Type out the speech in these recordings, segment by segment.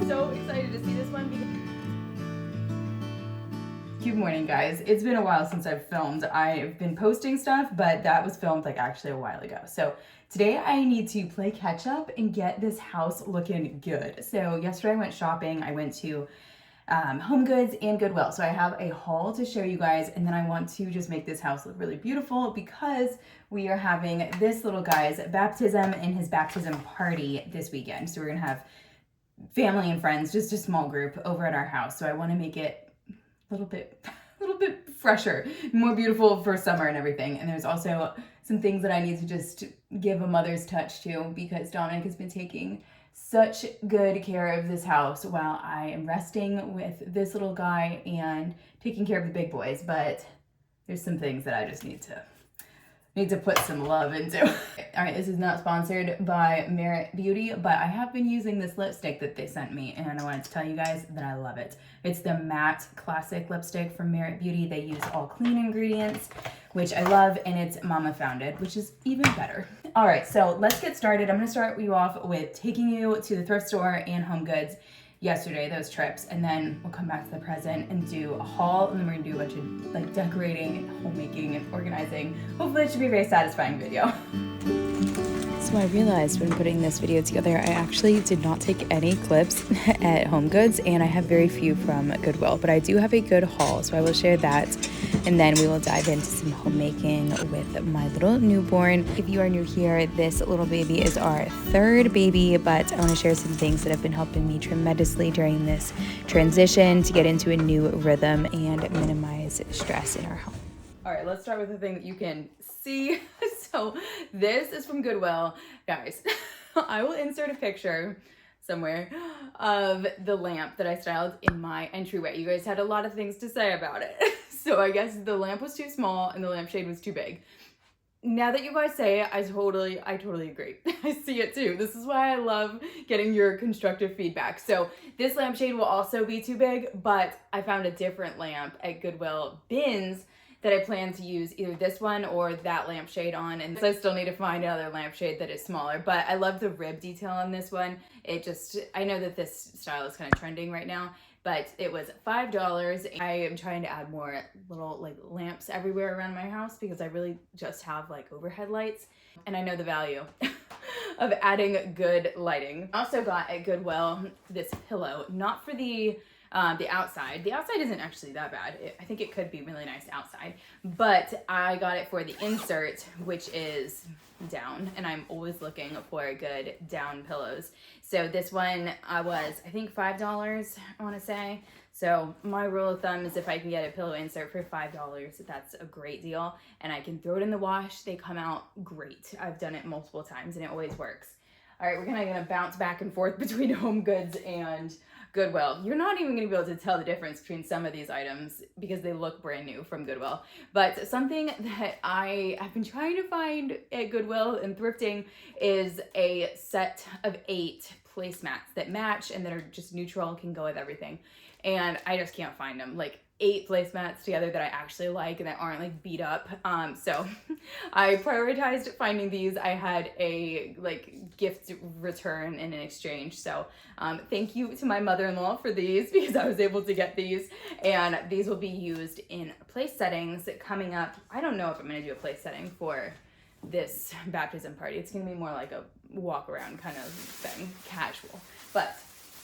so excited to see this one because... Good morning, guys. It's been a while since I've filmed. I've been posting stuff, but that was filmed like actually a while ago. So today I need to play catch up and get this house looking good. So yesterday I went shopping. I went to Homegoods and Goodwill. So I have a haul to show you guys, and then I want to just make this house look really beautiful because we are having this little guy's baptism and his baptism party this weekend. So we're gonna have family and friends, just a small group over at our house. So I want to make it a little bit fresher, more beautiful for summer and everything. And there's also some things that I need to just give a mother's touch to because Dominic has been taking such good care of this house while I am resting with this little guy and taking care of the big boys. But there's some things that I just need to put some love into. All right, this is not sponsored by Merit Beauty, but I have been using this lipstick that they sent me, and I wanted to tell you guys that I love it. It's the matte classic lipstick from Merit Beauty. They use all clean ingredients, which I love, and it's mama founded, which is even better. All right, so let's get started. I'm gonna start you off with taking you to the thrift store and HomeGoods yesterday, those trips, and then we'll come back to the present and do a haul, and then we're gonna do a bunch of like decorating and homemaking and organizing. Hopefully it should be a very satisfying video. So I realized when putting this video together, I actually did not take any clips at HomeGoods, and I have very few from Goodwill, but I do have a good haul, so I will share that, and then we will dive into some homemaking with my little newborn. If you are new here, this little baby is our third baby, but I want to share some things that have been helping me tremendously during this transition to get into a new rhythm and minimize stress in our home. All right, let's start with the thing that you can see. So this is from Goodwill. Guys, I will insert a picture somewhere of the lamp that I styled in my entryway. You guys had a lot of things to say about it. So I guess the lamp was too small and the lampshade was too big. Now that you guys say it, I totally agree. I see it too. This is why I love getting your constructive feedback. So this lampshade will also be too big, but I found a different lamp at Goodwill bins that I plan to use either this one or that lampshade on, and so I still need to find another lampshade that is smaller, but I love the rib detail on this one. I know that this style is kind of trending right now, but it was $5. I am trying to add more little like lamps everywhere around my house because I really just have like overhead lights, and I know the value of adding good lighting. I also got at Goodwill this pillow, not for the outside. The outside isn't actually that bad. I think it could be really nice outside, but I got it for the insert, which is down, and I'm always looking for good down pillows. So this one was, I think, $5, I want to say. So my rule of thumb is if I can get a pillow insert for $5, that's a great deal, and I can throw it in the wash. They come out great. I've done it multiple times, and it always works. All right, we're gonna bounce back and forth between HomeGoods and Goodwill. You're not even gonna be able to tell the difference between some of these items because they look brand new from Goodwill. But something that I have been trying to find at Goodwill and thrifting is a set of 8 placemats that match and that are just neutral and can go with everything. And I just can't find them. Like 8 placemats together that I actually like and that aren't like beat up. So I prioritized finding these. I had a like gift return and an exchange. So thank you to my mother-in-law for these because I was able to get these, and these will be used in place settings coming up. I don't know if I'm gonna do a place setting for this baptism party. It's gonna be more like a walk around kind of thing, casual, but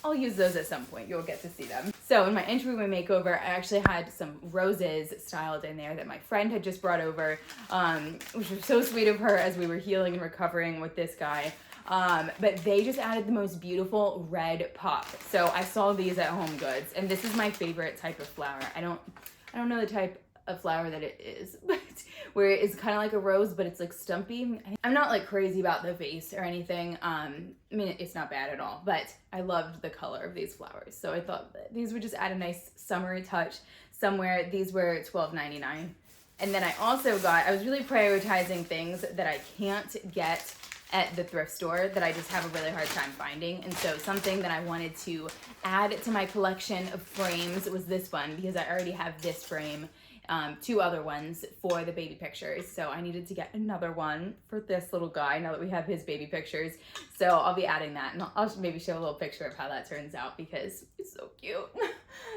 I'll use those at some point. You'll get to see them. So in my entryway makeover, I actually had some roses styled in there that my friend had just brought over, which was so sweet of her as we were healing and recovering with this guy. But they just added the most beautiful red pop. So I saw these at HomeGoods, and this is my favorite type of flower. I don't know the type of flower that it is, but where it's kind of like a rose, but it's like stumpy. I'm not like crazy about the vase or anything. I mean, it's not bad at all, but I loved the color of these flowers. So I thought that these would just add a nice summery touch somewhere. These were $12.99. And then I also got, I was really prioritizing things that I can't get at the thrift store that I just have a really hard time finding. And so something that I wanted to add to my collection of frames was this one, because I already have this frame, 2 other ones for the baby pictures. So I needed to get another one for this little guy now that we have his baby pictures. So I'll be adding that, and I'll maybe show a little picture of how that turns out because it's so cute.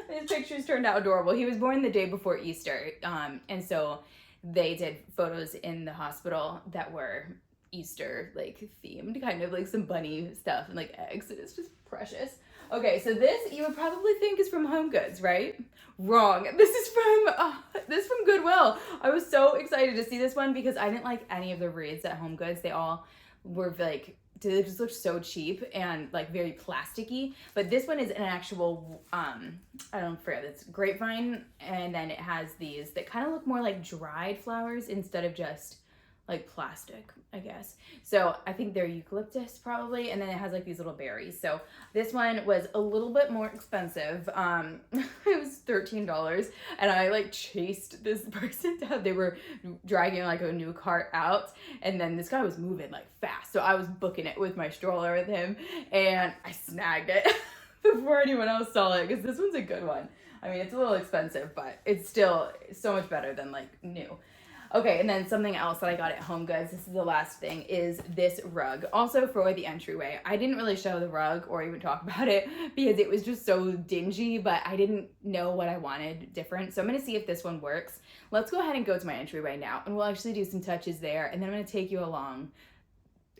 His pictures turned out adorable. He was born the day before Easter, and so they did photos in the hospital that were Easter like themed, kind of like some bunny stuff and like eggs, and it's just precious. Okay, so this you would probably think is from Homegoods, right? Wrong. This is from Goodwill. I was so excited to see this one because I didn't like any of the wreaths at Homegoods. They all were like, they just looked so cheap and like very plasticky. But this one is an actual, I don't forget, it's grapevine, and then it has these that kind of look more like dried flowers instead of just like plastic, I guess. So I think they're eucalyptus probably, and then it has like these little berries. So this one was a little bit more expensive. It was $13, and I like chased this person down. They were dragging like a new cart out, and then this guy was moving like fast. So I was booking it with my stroller with him, and I snagged it before anyone else saw it, because this one's a good one. I mean, it's a little expensive, but it's still so much better than like new. Okay, and then something else that I got at HomeGoods, this is the last thing, is this rug. Also for the entryway. I didn't really show the rug or even talk about it because it was just so dingy, but I didn't know what I wanted different. So I'm going to see if this one works. Let's go ahead and go to my entryway now, and we'll actually do some touches there, and then I'm going to take you along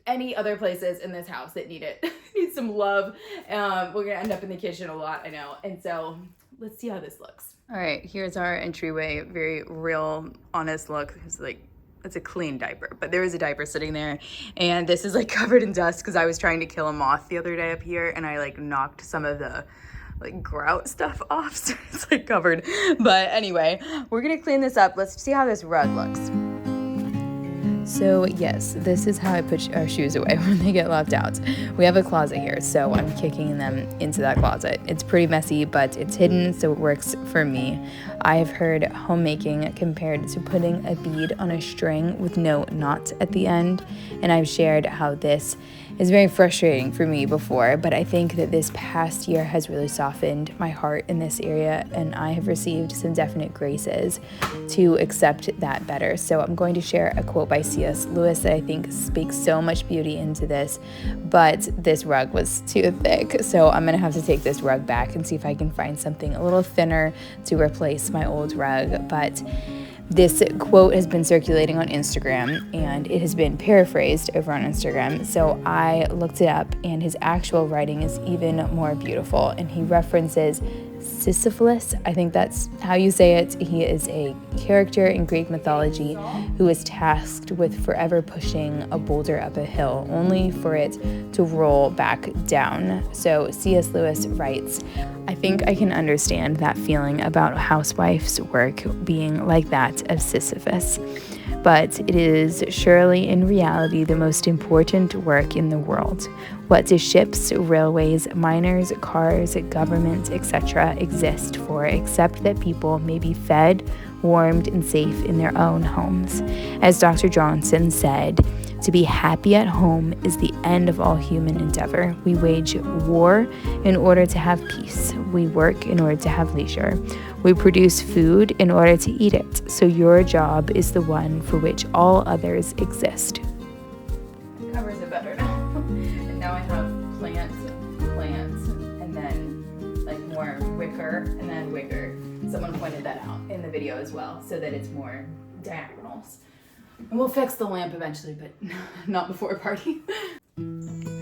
any other places in this house that need it. Need some love. We're going to end up in the kitchen a lot, I know. And so let's see how this looks. All right, here's our entryway. Very real, honest look. It's like, it's a clean diaper, but there is a diaper sitting there, and this is like covered in dust because I was trying to kill a moth the other day up here, and I like knocked some of the like grout stuff off, so it's like covered. But anyway, we're gonna clean this up. Let's see how this rug looks. So yes, this is how I put our shoes away when they get left out. We have a closet here, so I'm kicking them into that closet. It's pretty messy, but it's hidden, so it works for me. I have heard homemaking compared to putting a bead on a string with no knot at the end, and I've shared how this is very frustrating for me before, but I think that this past year has really softened my heart in this area, and I have received some definite graces to accept that better. So I'm going to share a quote by C.S. Lewis that I think speaks so much beauty into this, but this rug was too thick, so I'm gonna have to take this rug back and see if I can find something a little thinner to replace my old rug. But this quote has been circulating on Instagram, and it has been paraphrased over on Instagram. So I looked it up, and his actual writing is even more beautiful. And he references Sisyphus, I think that's how you say it. He is a character in Greek mythology who is tasked with forever pushing a boulder up a hill, only for it to roll back down. So C.S. Lewis writes, I think I can understand that feeling about housewife's work being like that of Sisyphus. But it is surely in reality the most important work in the world. What do ships, railways, miners, cars, government, etc. exist for except that people may be fed, warmed, and safe in their own homes? As Dr. Johnson said, to be happy at home is the end of all human endeavor. We wage war in order to have peace. We work in order to have leisure. We produce food in order to eat it. So your job is the one for which all others exist. Covers it better now. And now I have plants, and then like more wicker, and then wicker. Someone pointed that out in the video as well, so that it's more diagonals. And we'll fix the lamp eventually, but not before a party.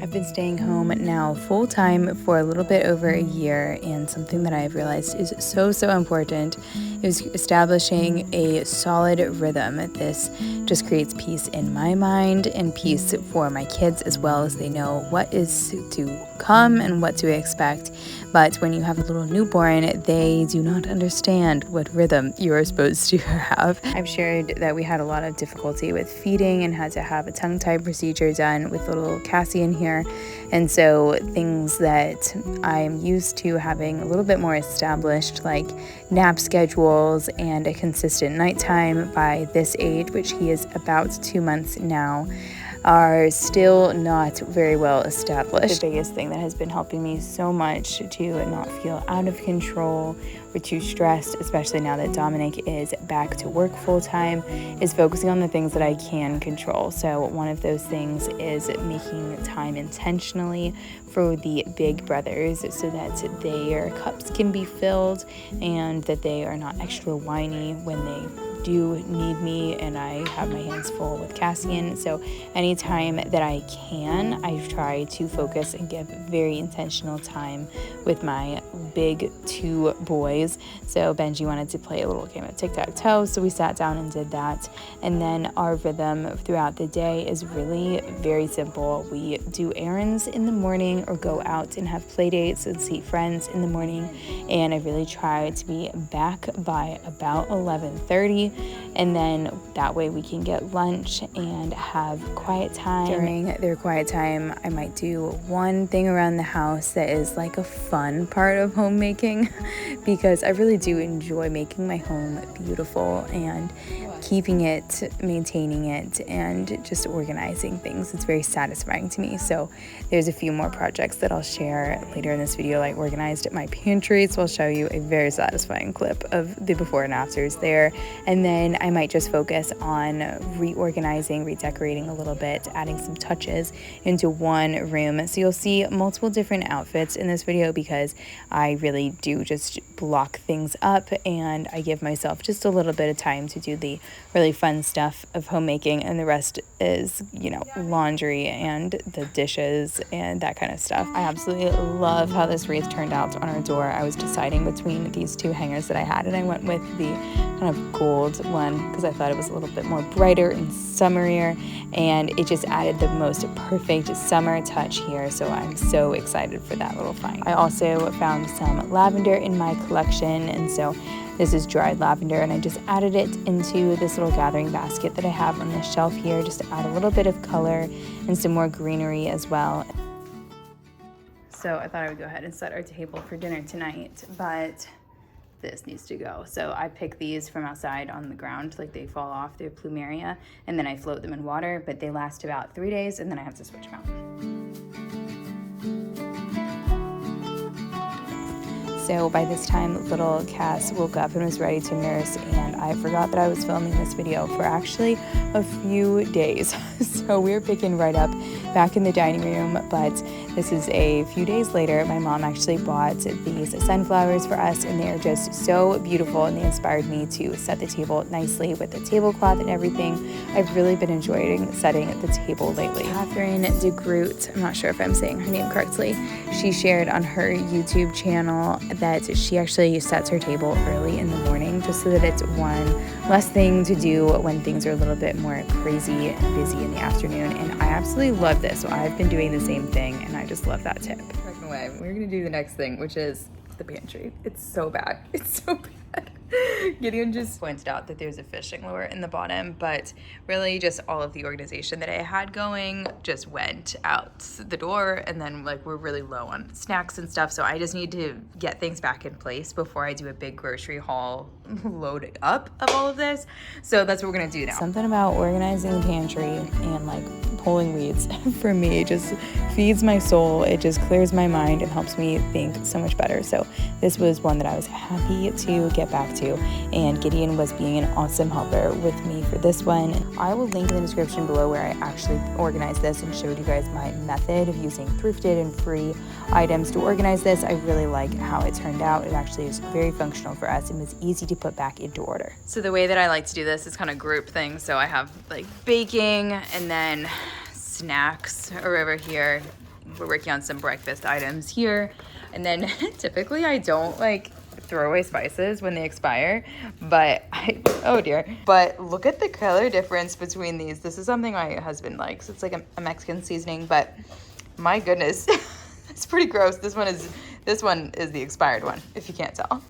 I've been staying home now full-time for a little bit over a year, and something that I've realized is so important is establishing a solid rhythm. This just creates peace in my mind and peace for my kids as well, as they know what is to come and what to expect. But when you have a little newborn, they do not understand what rhythm you are supposed to have. I've shared that we had a lot of difficulty with feeding and had to have a tongue-tie procedure done with little Cassie in here. And so things that I'm used to having a little bit more established, like nap schedules and a consistent nighttime by this age, which he is about 2 months now, are still not very well established. The biggest thing that has been helping me so much to not feel out of control or too stressed, especially now that Dominic is back to work full-time, is focusing on the things that I can control. So one of those things is making time intentionally for the big brothers so that their cups can be filled and that they are not extra whiny when they do need me and I have my hands full with Cassian. So anytime that I can, I try to focus and give very intentional time with my big two boys. So Benji wanted to play a little game of tic-tac-toe, so we sat down and did that. And then our rhythm throughout the day is really very simple. We do errands in the morning or go out and have play dates and see friends in the morning, and I really try to be back by about 11:30, and then that way we can get lunch and have quiet time. During their quiet time, I might do one thing around the house that is like a fun part of homemaking because I really do enjoy making my home beautiful and keeping it, maintaining it, and just organizing things. It's very satisfying to me. So there's a few more projects that I'll share later in this video. I organized my pantry, so I'll show you a very satisfying clip of the before and afters there. And then I might just focus on reorganizing, redecorating a little bit, adding some touches into one room. So you'll see multiple different outfits in this video because I really do just block things up and I give myself just a little bit of time to do the really fun stuff of homemaking, and the rest is, you know, laundry and the dishes and that kind of stuff. I absolutely love how this wreath turned out on our door. I was deciding between these two hangers that I had, and I went with the kind of gold one because I thought it was a little bit more brighter and summerier, and it just added the most perfect summer touch here. So I'm so excited for that little find. I also found some lavender in my collection, and so this is dried lavender, and I just added it into this little gathering basket that I have on the shelf here just to add a little bit of color and some more greenery as well. So I thought I would go ahead and set our table for dinner tonight, but this needs to go. So I pick these from outside on the ground, like they fall off their plumeria, and then I float them in water, but they last about 3 days and then I have to switch them out. So by this time, little Cass woke up and was ready to nurse, and I forgot that I was filming this video for actually a few days. So we're picking right up back in the dining room, but this is a few days later. My mom actually bought these sunflowers for us, and they are just so beautiful, and they inspired me to set the table nicely with the tablecloth and everything. I've really been enjoying setting the table lately. Catherine de Groot, I'm not sure if I'm saying her name correctly, she shared on her YouTube channel that she actually sets her table early in the morning just so that it's one less thing to do when things are a little bit more crazy and busy in the afternoon, and I absolutely love this. So I've been doing the same thing, and I just love that tip. Anyway, we're gonna do the next thing, which is the pantry. It's so bad. It's so bad. Gideon just pointed out that there's a fishing lure in the bottom, but really just all of the organization that I had going just went out the door, and then like we're really low on snacks and stuff, so I just need to get things back in place before I do a big grocery haul loading up of all of this. So that's what we're gonna do now. Something about organizing the pantry and like pulling weeds for me just feeds my soul. It just clears my mind and helps me think so much better. So this was one that I was happy to get back to, and Gideon was being an awesome helper with me for this one. I will link in the description below where I actually organized this and showed you guys my method of using thrifted and free items to organize this. I really like how it turned out. It actually is very functional for us and was easy to put back into order. So the way that I like to do this is kind of group things. So I have like baking and then snacks are over here. We're working on some breakfast items here, and then typically I don't like throw away spices when they expire, but oh dear, but look at the color difference between these. This is something my husband likes. It's like a Mexican seasoning, but my goodness, it's pretty gross. This one is the expired one, if you can't tell.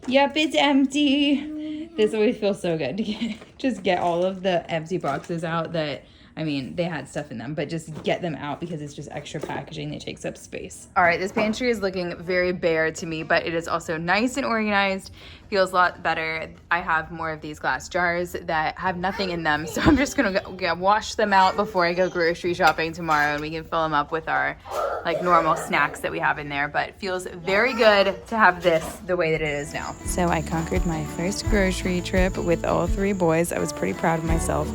Yep, it's empty. This always feels so good to just get all of the empty boxes out that I mean, they had stuff in them, but just get them out because it's just extra packaging that takes up space. All right, this pantry is looking very bare to me, but it is also nice and organized. Feels a lot better. I have more of these glass jars that have nothing in them, so I'm just gonna wash them out before I go grocery shopping tomorrow, and we can fill them up with our like normal snacks that we have in there. But it feels very good to have this the way that it is now. So I conquered my first grocery trip with all 3 boys. I was pretty proud of myself,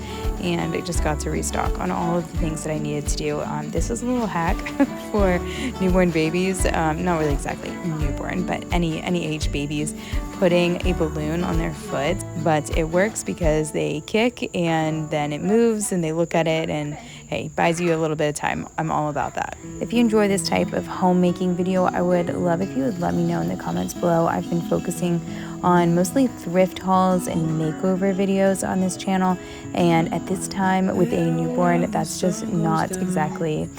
and I just got to restock on all of the things that I needed to do. This is a little hack for newborn babies, not really exactly newborn, but any age babies, putting a balloon on their foot. But it works because they kick and then it moves and they look at it, and hey, buys you a little bit of time. I'm all about that. If you enjoy this type of homemaking video, I would love if you would let me know in the comments below. I've been focusing on mostly thrift hauls and makeover videos on this channel, and at this time with a newborn, that's just not exactly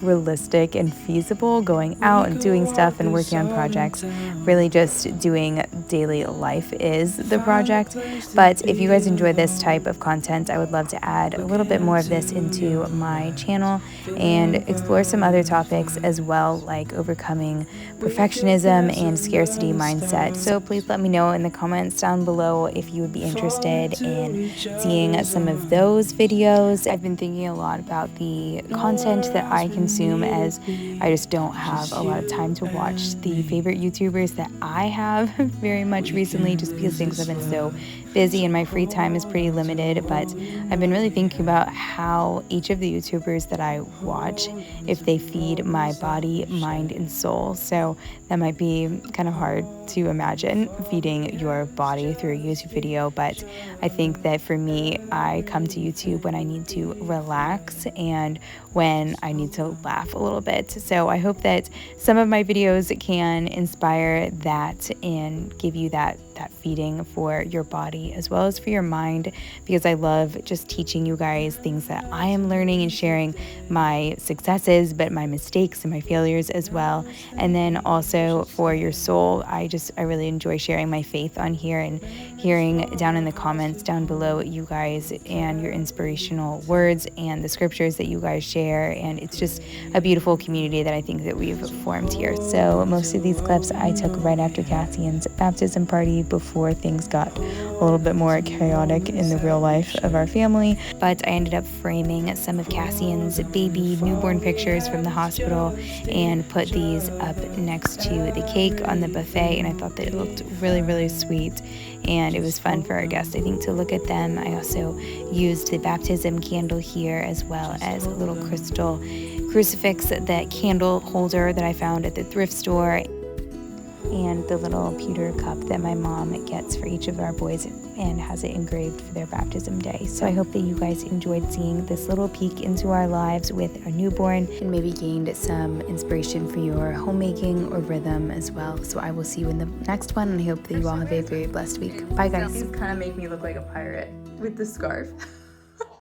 realistic and feasible, going out and doing stuff and working on projects. Really just doing daily life is the project. But if you guys enjoy this type of content, I would love to add a little bit more of this into my channel and explore some other topics as well, like overcoming perfectionism and scarcity mindset. So please let me know in the comments down below if you would be interested in seeing some of those videos. I've been thinking a lot about the content that I consume, as I just don't have a lot of time to watch the favorite YouTubers that I have very much recently, just because things have been so busy and my free time is pretty limited. But I've been really thinking about how each of the YouTubers that I watch, if they feed my body, mind, and soul. So that might be kind of hard to imagine, feeding your body through a YouTube video, but I think that for me, I come to YouTube when I need to relax and when I need to laugh a little bit. So I hope that some of my videos can inspire that and give you that feeding for your body as well as for your mind, because I love just teaching you guys things that I am learning and sharing my successes, but my mistakes and my failures as well. And then also for your soul, I really enjoy sharing my faith on here and hearing down in the comments down below you guys and your inspirational words and the scriptures that you guys share. And it's just a beautiful community that I think that we've formed here. So most of these clips I took right after Cassian's baptism party, before things got a little bit more chaotic in the real life of our family. But I ended up framing some of Cassian's baby newborn pictures from the hospital and put these up next to the cake on the buffet, and I thought that it looked really, really sweet, and it was fun for our guests, I think, to look at them. I also used the baptism candle here, as well as a little crystal crucifix, that candle holder that I found at the thrift store, and the little pewter cup that my mom gets for each of our boys and has it engraved for their baptism day. So I hope that you guys enjoyed seeing this little peek into our lives with our newborn and maybe gained some inspiration for your homemaking or rhythm as well. So I will see you in the next one, and I hope that you all have a very blessed week. Bye guys. These kind of make me look like a pirate with the scarf.